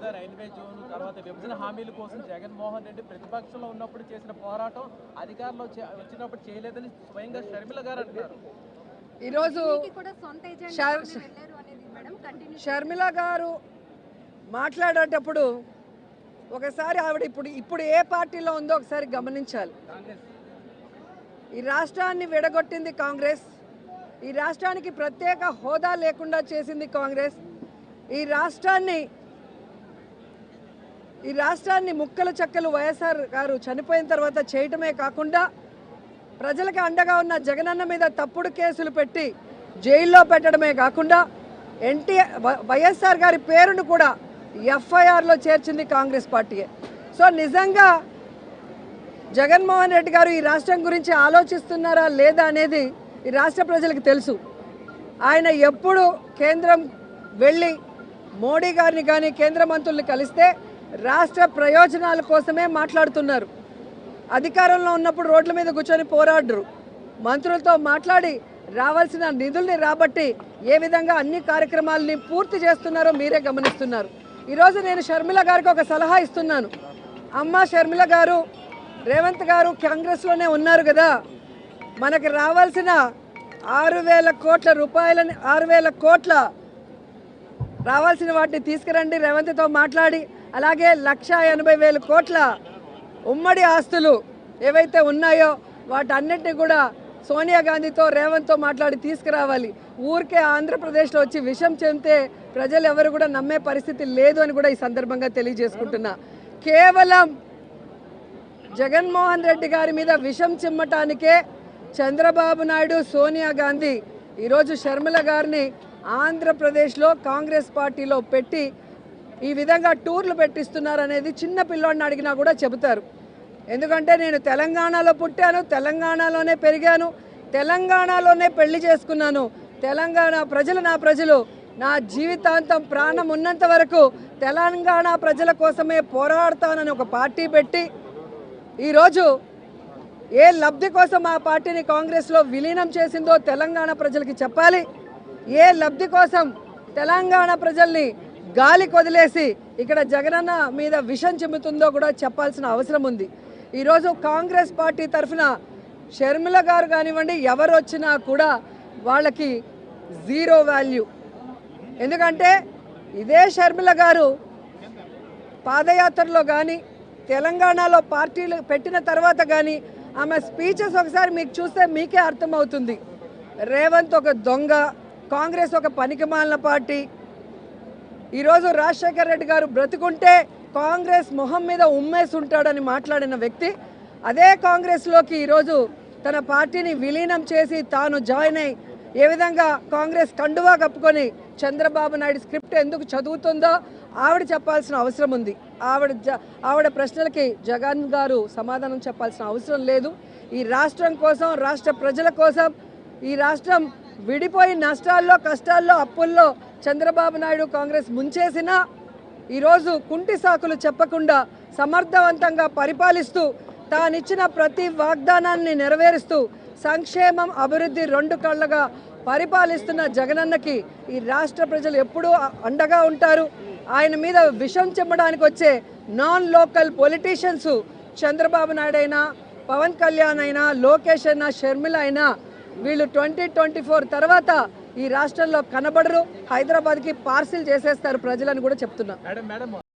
ముఖ్యంగా railway zone తర్వాత విభజన హామీల కోసం జగన్మోహన్ రెడ్డి ప్రతిపక్షంలో ఉన్నప్పుడు చేసిన పోరాటం అధికారంలో వచ్చినప్పుడు చేయలేదని స్వయంగా షర్మిల గారు అంటారు. ఈరోజు షర్మిల గారు మాట్లాడేటప్పుడు ఒకసారి ఆవిడ ఇప్పుడు ఏ పార్టీలో ఉందో ఒకసారి గమనించాలి. ఈ రాష్ట్రాన్ని విడగొట్టింది కాంగ్రెస్, ఈ రాష్ట్రానికి ప్రత్యేక హోదా లేకుండా చేసింది కాంగ్రెస్, ఈ రాష్ట్రాన్ని ముక్కలు చెక్కలు వైఎస్ఆర్ గారు చనిపోయిన తర్వాత చేయటమే కాకుండా ప్రజలకు అండగా ఉన్న జగనన్న మీద తప్పుడు కేసులు పెట్టి జైల్లో పెట్టడమే కాకుండా వైఎస్ఆర్ గారి పేరును కూడా ఎఫ్ఐఆర్లో చేర్చింది కాంగ్రెస్ పార్టీయే. సో నిజంగా జగన్మోహన్ రెడ్డి గారు ఈ రాష్ట్రం గురించి ఆలోచిస్తున్నారా లేదా అనేది ఈ రాష్ట్ర ప్రజలకు తెలుసు. ఆయన ఎప్పుడు కేంద్రం వెళ్ళి మోడీ గారిని కానీ కేంద్ర మంత్రుల్ని కలిస్తే రాష్ట్ర ప్రయోజనాల కోసమే మాట్లాడుతున్నారు. అధికారంలో ఉన్నప్పుడు రోడ్ల మీద కూర్చొని పోరాడరు, మంత్రులతో మాట్లాడి రావాల్సిన నిధుల్ని రాబట్టి ఏ విధంగా అన్ని కార్యక్రమాలని పూర్తి చేస్తున్నారో మీరే గమనిస్తున్నారు. ఈరోజు నేను షర్మిల గారికి ఒక సలహా ఇస్తున్నాను. అమ్మ షర్మిల గారు, రేవంత్ గారు కాంగ్రెస్లోనే ఉన్నారు కదా, మనకి రావాల్సిన 6,000 కోట్ల రూపాయలని 6,000 కోట్ల రావాల్సిన వాటిని తీసుకురండి రేవంత్తో మాట్లాడి. అలాగే 1,80,000 కోట్ల ఉమ్మడి ఆస్తులు ఏవైతే ఉన్నాయో వాటన్నిటిని కూడా సోనియా గాంధీతో రేవంత్తో మాట్లాడి తీసుకురావాలి. ఊరికే ఆంధ్రప్రదేశ్లో వచ్చి విషం చెందితే ప్రజలు ఎవరు కూడా నమ్మే పరిస్థితి లేదు అని కూడా ఈ సందర్భంగా తెలియజేసుకుంటున్నా. కేవలం జగన్మోహన్ రెడ్డి గారి మీద విషం చిమ్మటానికే చంద్రబాబు నాయుడు, సోనియా గాంధీ ఈరోజు షర్మిల గారిని ఆంధ్రప్రదేశ్లో కాంగ్రెస్ పార్టీలో పెట్టి ఈ విధంగా టూర్లు పెట్టిస్తున్నారనేది చిన్న పిల్లోడిని అడిగినా కూడా చెబుతారు. ఎందుకంటే నేను తెలంగాణలో పుట్టాను, తెలంగాణలోనే పెరిగాను, తెలంగాణలోనే పెళ్లి చేసుకున్నాను. తెలంగాణ ప్రజలు నా ప్రజలు, నా జీవితాంతం ప్రాణం ఉన్నంత వరకు తెలంగాణ ప్రజల కోసమే పోరాడతానని ఒక పార్టీ పెట్టి ఈరోజు ఏ లబ్ధి కోసం ఆ పార్టీని కాంగ్రెస్లో విలీనం చేసిందో తెలంగాణ ప్రజలకి చెప్పాలి. ఏ లబ్ధి కోసం తెలంగాణ ప్రజల్ని గాలి కొదిలేసి ఇక్కడ జగనన్న మీద విషం చిమ్ముతుందో కూడా చెప్పాల్సిన అవసరం ఉంది. ఈరోజు కాంగ్రెస్ పార్టీ తరఫున షర్మిల గారు కానివ్వండి, ఎవరు వచ్చినా కూడా వాళ్ళకి జీరో వాల్యూ. ఎందుకంటే ఇదే షర్మిల గారు పాదయాత్రలో కానీ తెలంగాణలో పార్టీలు పెట్టిన తర్వాత కానీ ఆమె స్పీచెస్ ఒకసారి మీకు చూస్తే మీకే అర్థమవుతుంది. రేవంత్ ఒక దొంగ, కాంగ్రెస్ ఒక పనికిమాలిన పార్టీ. ఈరోజు రాజశేఖర రెడ్డి గారు బ్రతుకుంటే కాంగ్రెస్ మొహం మీద ఉమ్మేసి ఉంటాడని మాట్లాడిన వ్యక్తి అదే కాంగ్రెస్లోకి ఈరోజు తన పార్టీని విలీనం చేసి తాను జాయిన్ అయ్యి ఏ విధంగా కాంగ్రెస్ కండువా కప్పుకొని చంద్రబాబు నాయుడు స్క్రిప్ట్ ఎందుకు చదువుతుందో ఆవిడ చెప్పాల్సిన అవసరం ఉంది. ఆవిడ ప్రశ్నలకి జగన్ గారు సమాధానం చెప్పాల్సిన అవసరం లేదు. ఈ రాష్ట్రం కోసం, రాష్ట్ర ప్రజల కోసం, ఈ రాష్ట్రం విడిపోయి నష్టాల్లో, కష్టాల్లో, అప్పుల్లో చంద్రబాబు నాయుడు కాంగ్రెస్ ముంచేసినా ఈరోజు కుంటి సాకులు చెప్పకుండా సమర్థవంతంగా పరిపాలిస్తూ తానిచ్చిన ప్రతి వాగ్దానాన్ని నెరవేరుస్తూ సంక్షేమం, అభివృద్ధి రెండు కళ్ళగా పరిపాలిస్తున్న జగనన్నకి ఈ రాష్ట్ర ప్రజలు ఎప్పుడూ అండగా ఉంటారు. ఆయన మీద విషం చెమ్మడానికి వచ్చే non local politicians Chandrababu Naidu అయినా, పవన్ కళ్యాణ్ అయినా, లోకేష్ అయినా, షర్మిల అయినా వీళ్ళు 2024 తర్వాత ఈ రాష్ట్రంలో కనబడరు. హైదరాబాద్కి పార్సిల్ చేసేస్తారు ప్రజలని కూడా చెప్తున్నా.